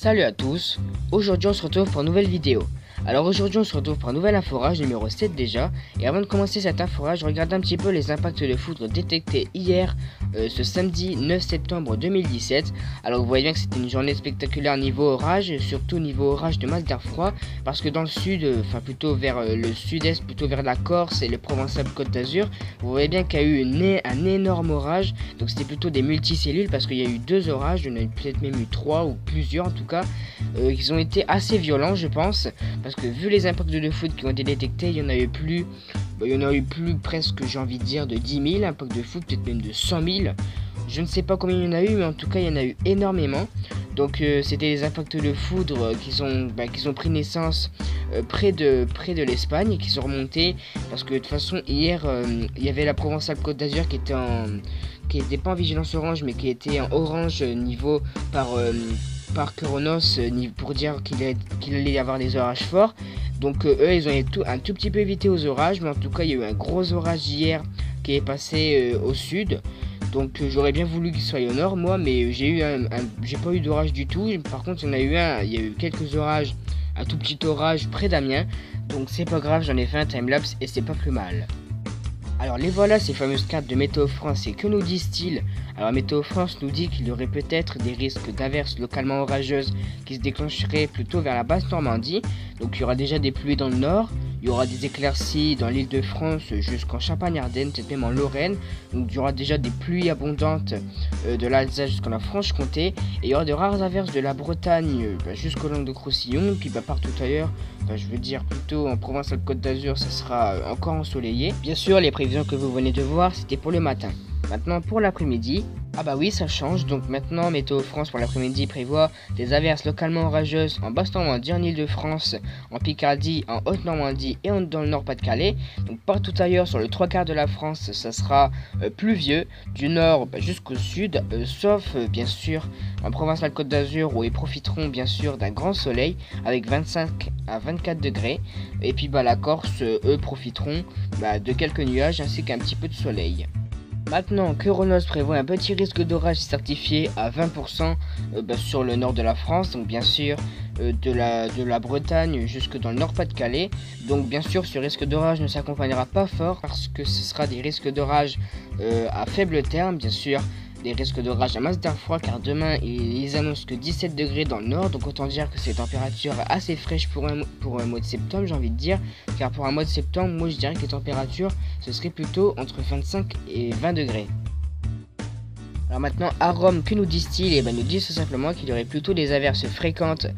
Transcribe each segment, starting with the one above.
Salut à tous, aujourd'hui on se retrouve pour une nouvelle vidéo. Alors aujourd'hui on se retrouve pour un nouvel inforage numéro 7 déjà. Et avant de commencer cet inforage, regardez un petit peu les impacts de foudre détectés hier, ce samedi 9 septembre 2017. Alors vous voyez bien que c'était une journée spectaculaire niveau orage, surtout niveau orage de masse d'air froid. Parce que dans le sud, enfin plutôt vers le sud-est, plutôt vers la Corse et le Provençal-Côte d'Azur, vous voyez bien qu'il y a eu un énorme orage. Donc c'était plutôt des multicellules parce qu'il y a eu deux orages, il y en a peut-être même eu trois ou plusieurs en tout cas. Ils ont été assez violents je pense, parce que vu les impacts de foudre qui ont été détectés, il y en a eu plus, presque, j'ai envie de dire, de 10 000 impacts de foudre, peut-être même de 100 000. Je ne sais pas combien il y en a eu, mais en tout cas il y en a eu énormément. Donc c'était des impacts de foudre qui ont pris naissance près de l'Espagne et qui sont remontés, parce que de toute façon hier il y avait la Provençal-Côte d'Azur qui était pas en vigilance orange, mais qui était en orange niveau par Kronos, pour dire qu'il allait y avoir des orages forts. Donc eux ils ont un tout petit peu évité aux orages, mais en tout cas il y a eu un gros orage hier qui est passé au sud. Donc j'aurais bien voulu qu'il soit au nord moi, mais j'ai pas eu d'orage du tout. Par contre il y a eu quelques orages, un tout petit orage près d'Amiens. Donc c'est pas grave, j'en ai fait un timelapse et c'est pas plus mal. Alors les voilà ces fameuses cartes de Météo France, et que nous disent-ils? Alors Météo France nous dit qu'il y aurait peut-être des risques d'averses localement orageuses qui se déclencheraient plutôt vers la basse Normandie. Donc il y aura déjà des pluies dans le nord, il y aura des éclaircies dans l'île de France jusqu'en Champagne-Ardenne, peut-être même en Lorraine. Donc il y aura déjà des pluies abondantes de l'Alsace jusqu'en la Franche-Comté. Et il y aura de rares averses de la Bretagne jusqu'au Languedoc-Roussillon, puis partout ailleurs. Je veux dire plutôt en Provençal-Côte d'Azur, ça sera encore ensoleillé. Bien sûr, les prévisions que vous venez de voir, c'était pour le matin. Maintenant pour l'après-midi, ah bah oui ça change, donc maintenant Météo France pour l'après-midi prévoit des averses localement orageuses en Basse-Normandie, en Île-de-France, en Picardie, en Haute-Normandie et dans le Nord-Pas-de-Calais. Donc partout ailleurs sur le 3/4 de la France, ça sera pluvieux, du nord jusqu'au sud, sauf bien sûr en Provençal-Côte d'Azur où ils profiteront bien sûr d'un grand soleil avec 25 à 24 degrés. Et puis la Corse, eux profiteront de quelques nuages ainsi qu'un petit peu de soleil. Maintenant, Kronos prévoit un petit risque d'orage certifié à 20% sur le nord de la France, donc bien sûr de la Bretagne jusque dans le Nord-Pas-de-Calais. Donc bien sûr ce risque d'orage ne s'accompagnera pas fort parce que ce sera des risques d'orage à faible terme, bien sûr. Des risques d'orage à masse d'air froid, car demain ils annoncent que 17 degrés dans le nord, donc autant dire que c'est température assez fraîche pour un mois de septembre, j'ai envie de dire, car pour un mois de septembre, moi je dirais que les températures ce serait plutôt entre 25 et 20 degrés. Alors maintenant à Rome, que nous disent-ils? Et nous disent tout simplement qu'il y aurait plutôt des averses fréquentes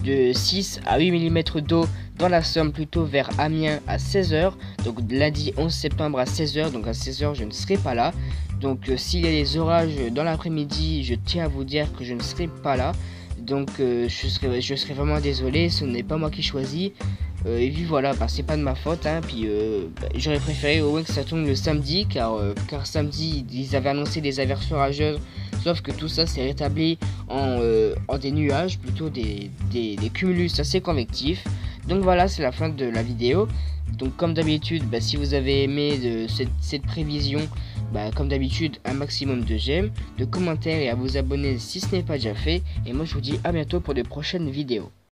de 6 à 8 mm d'eau dans la Somme, plutôt vers Amiens à 16h, donc lundi 11 septembre à 16h, donc à 16h je ne serai pas là. Donc s'il y a des orages dans l'après-midi, je tiens à vous dire que je ne serai pas là. Donc je serai vraiment désolé, ce n'est pas moi qui choisis. Et puis voilà, c'est pas de ma faute, hein. Puis j'aurais préféré au moins que ça tombe le samedi, car samedi ils avaient annoncé des averses orageuses. Sauf que tout ça s'est rétabli en des nuages, plutôt des cumulus assez convectifs. Donc voilà, c'est la fin de la vidéo. Donc comme d'habitude, si vous avez aimé cette prévision, comme d'habitude un maximum de j'aime, de commentaires et à vous abonner si ce n'est pas déjà fait. Et moi je vous dis à bientôt pour de prochaines vidéos.